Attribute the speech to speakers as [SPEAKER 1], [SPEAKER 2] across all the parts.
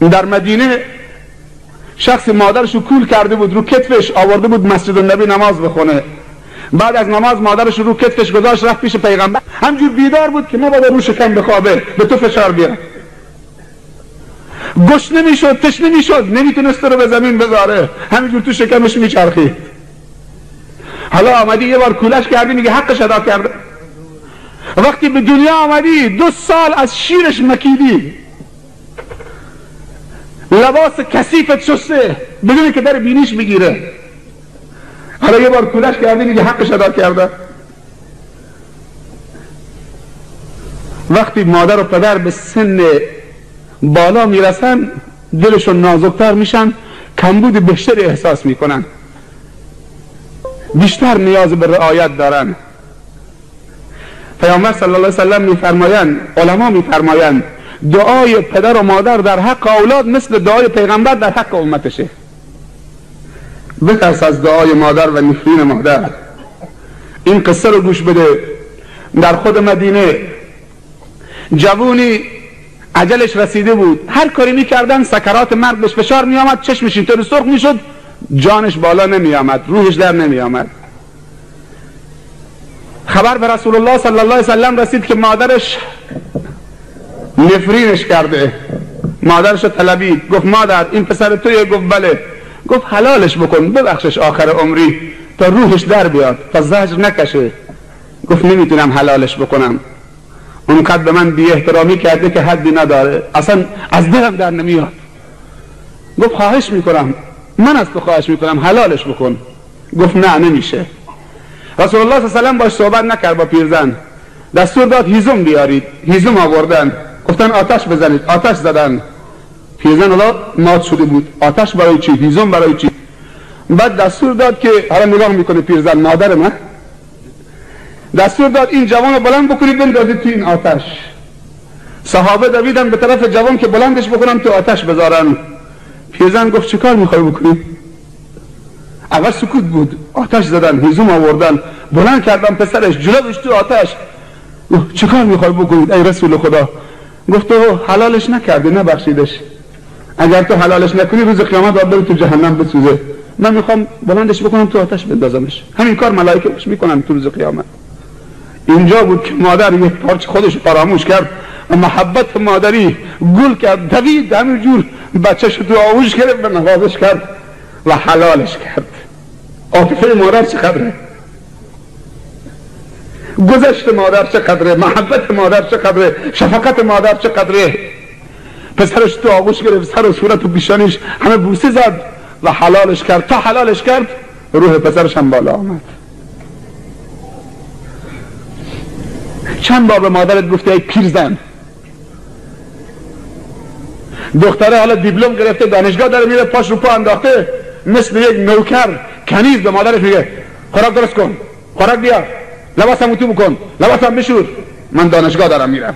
[SPEAKER 1] در مدینه شخص مادرشو کول کرده بود، رو کتفش آورده بود مسجد النبی نماز بخونه. بعد از نماز مادرش رو کتفش گذاشت رفت پیش پیغمبر، همجور بیدار بود که نباید رو شکم بخوابه، به تو فشار بیاره. گشنه میشد، تشنه میشد، نمیتونست رو به زمین بذاره، همینجور تو شکمش میچرخید. حالا آمدی یه بار کولش کردی، میگه حقش ادا کرده. وقتی به دنیا آمدی 2 سال از شیرش مکیدی، لباس کثیفت شسته بدون که در بینیش بگیره. حالا یه بار کولش کردی، میگه حقش ادا کرده. وقتی مادر و پدر به سن بالا میرسن دلشون نازکتر میشن، کمبود بیشتر احساس میکنن، بیشتر نیاز به رعایت دارن. پیامبر صلی الله علیه وسلم میفرمایند، علما میفرمایند دعای پدر و مادر در حق اولاد مثل دعای پیغمبر در حق امتشه. بترس از دعای مادر و نفرین مادر. این قصه رو گوش بده. در خود مدینه جوونی اجلش رسیده بود، هر کاری میکردن سکرات مرگ بهش فشار میآمد، چشمش اینطور سرخ میشد، جانش بالا نمیآمد، روحش در نمیآمد. خبر به رسول الله صلی الله علیه وسلم رسید که مادرش نفرینش کرده. مادرش طلبید، گفت مادر این پسر تویه؟ گفت بله. گفت حلالش بکن، ببخشش آخر عمری تا روحش در بیاد، تا زجر نکشه. گفت نمیتونم حلالش بکنم، اونقدر به من بی احترامی کرده که حدی نداره، اصلا از دلم در نمیاد. گفت خواهش میکنم، من از تو خواهش میکنم حلالش بکن. گفت نه نمیشه. رسول الله صلی الله علیه و سلم باش صحبت نکرد با پیرزن، دستور داد هیزم بیارید. هیزم آوردن، گفتن آتش بزنید، آتش زدن. پیرزن حالا مات شده بود، آتش برای چی؟ هیزم برای چی؟ بعد دستور داد که، حالا نگاه میکنه پیرزن، مادر من، دستور داد این جوان رو بلند بکنید بندازید تو این آتش. صحابه دویدن به طرف جوان که بلندش بکنن تو آتش بذارن. پیرزن گفت چه کار میخوای بکنی؟ اول سکوت بود، آتش زدن، هیزم آوردن، بلند کردن پسرش، جلوش تو آتش. چه کار میخوای بکنید ای رسول خدا؟ گفت تو حلالش نکردی، نبخشیدش. اگر تو حلالش نکنی روز قیامت باید بری تو جهنم بسوزه. من میخوام بلندش بکنم تو آتش بندازمش. همین کار ملائکه بهش میکنن تو روز قیامت. اینجا بود که مادر یک پارچه خودش فراموش کرد و محبت مادری گل کرد، دوید همینجور بچه‌ش تو آغوش گرفت و نوازش کرد و حلالش کرد. عاطفه مادر چقدره، گذشت مادر چقدره، محبت مادر چقدره، شفقت مادر چقدره. پسرش تو آغوش گرفت، سر و صورت و پیشانیش همه بوسه زد و حلالش کرد. تا حلالش کرد روح پسرش هم بالا آمد. چند بار به مادرت گفته ای پیرزن؟ دختره حالا دیپلم گرفته، دانشگاه داره میره، پاش رو پا انداخته، مثل یک نوکر کنیز به مادرش میگه خوراک درست کن، خوراک بیار، لباسم اتو بکن، لباسم بشور، من دانشگاه دارم میرم.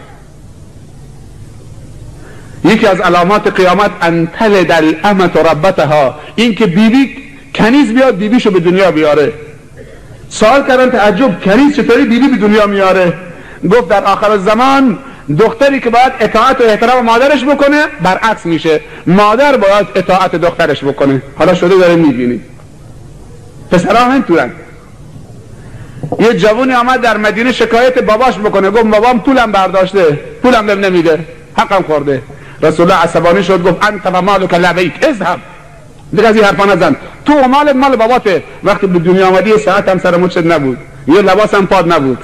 [SPEAKER 1] یکی از علامات قیامت ان تلد الامة ربتها، این که بیبی کنیز بیاد بیبیشو به دنیا بیاره. سوال کردن تعجب کنیز چطوری بیبی به دنیا میاره؟ گفت در آخر زمان دختری که باید اطاعت و احترام مادرش بکنه برعکس میشه، مادر باید اطاعت دخترش بکنه. حالا شده داره میبینی پسرها همینطورن. یه جوونی آمد در مدینه شکایت باباش بکنه، گفت بابام پولم برداشته، پولم بهم نمیده، حقم خورده. رسول الله عصبانی شد، گفت انت و مالک لبیک، اذهب، دیگه از این حرفا نزن، تو و مالت مال باباته. وقتی به دنیا آمدی یه ساعت هم سر مچت نبود، یه لباس هم پاد نبود،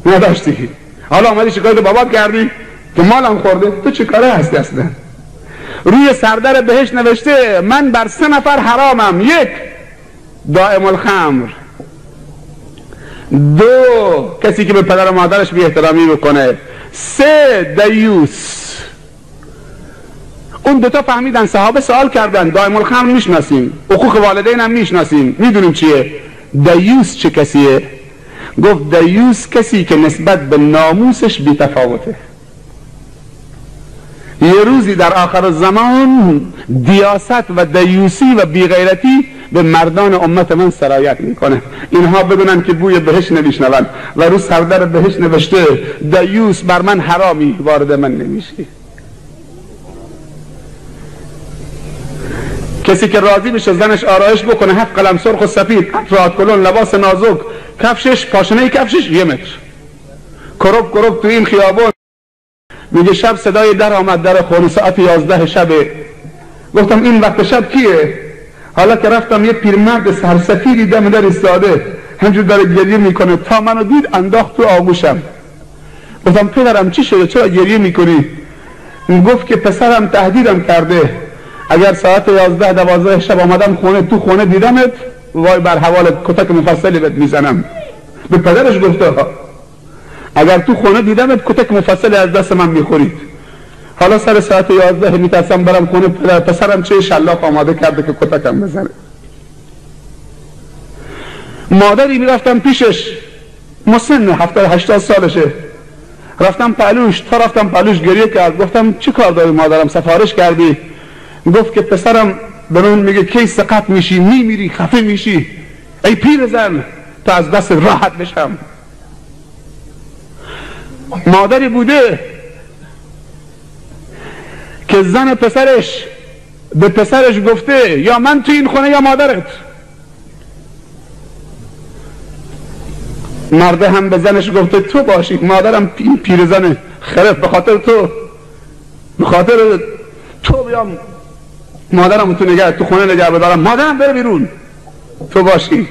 [SPEAKER 1] نداشتی، حالا آمدی شکایت بابات کردی که مالم خورده. تو چه کاره هستی اصلا؟ روی سردر بهشت نوشته من بر 3 نفر حرامم: 1 دائم الخمر، 2 کسی که به پدر و مادرش بی احترامی بکنه، 3 دیوس. اون 2 تا فهمیدن. صحابه سوال کردن دائم الخمر میشناسیم، حقوق والدین هم میشناسیم، میدونیم چیه، دیوس چه کسیه؟ گفت دیوس کسی که نسبت به ناموسش بی تفاوته. یه روزی در آخر زمان دیاست و دیوسی و بیغیرتی به مردان امت من سرایت میکنه. اینها بدونن که بوی بهشت نمیشنون و رو سردر بهشت نوشته دیوس بر من حرامی، وارد من نمیشی. کسی که راضی بشه زنش آرایش بکنه، 7 قلم سرخ و سفید، افراد کلون، لباس نازک، کفشش، پاشنه کفشش 1 متر، کروب کروب تو این خیابون. میگه شب صدای در آمد، در خونه، ساعت 11 شبه. گفتم این وقت شب کیه؟ حالا که رفتم یه پیرمرد سرسفیدی دم در ایستاده، همجور داره گریه میکنه، تا منو دید انداخت تو آغوشم. گفتم پدرم چی شده، چرا گریه میکنی؟ گفت که پسرم تهدیدم کرده اگر ساعت 11 12 شب آمدم خونه، تو خونه دیدمت، وای بر حوالت کتک مفصلی بهت میزنم. به پدرش گفته اگر تو خونه دیدمت کتک مفصلی از دست من میخورید. حالا سر ساعت 11 میترسم برم خونه پسرم چه شلاق آماده کرده که کتکم بزنه. مادری میرفتم پیشش، مسن 70-80 سالشه، رفتم پهلوش، تا رفتم پهلوش گریه کرد. گفتم چی کار داری مادرم، سفارش کردی؟ گفت که پسرم به من میگه کی سقط میشی، میمیری، خفه میشی، ای پیر زن تا از دست راحت بشم. مادری بوده که زن پسرش به پسرش گفته یا من تو این خونه یا مادرت. مرده هم به زنش گفته تو باشی، مادرم این پیرزن خرف، به خاطر تو، به خاطر تو بیام مادرم تو خونه نگه بدارم، مادرم بره بیرون، تو باشی.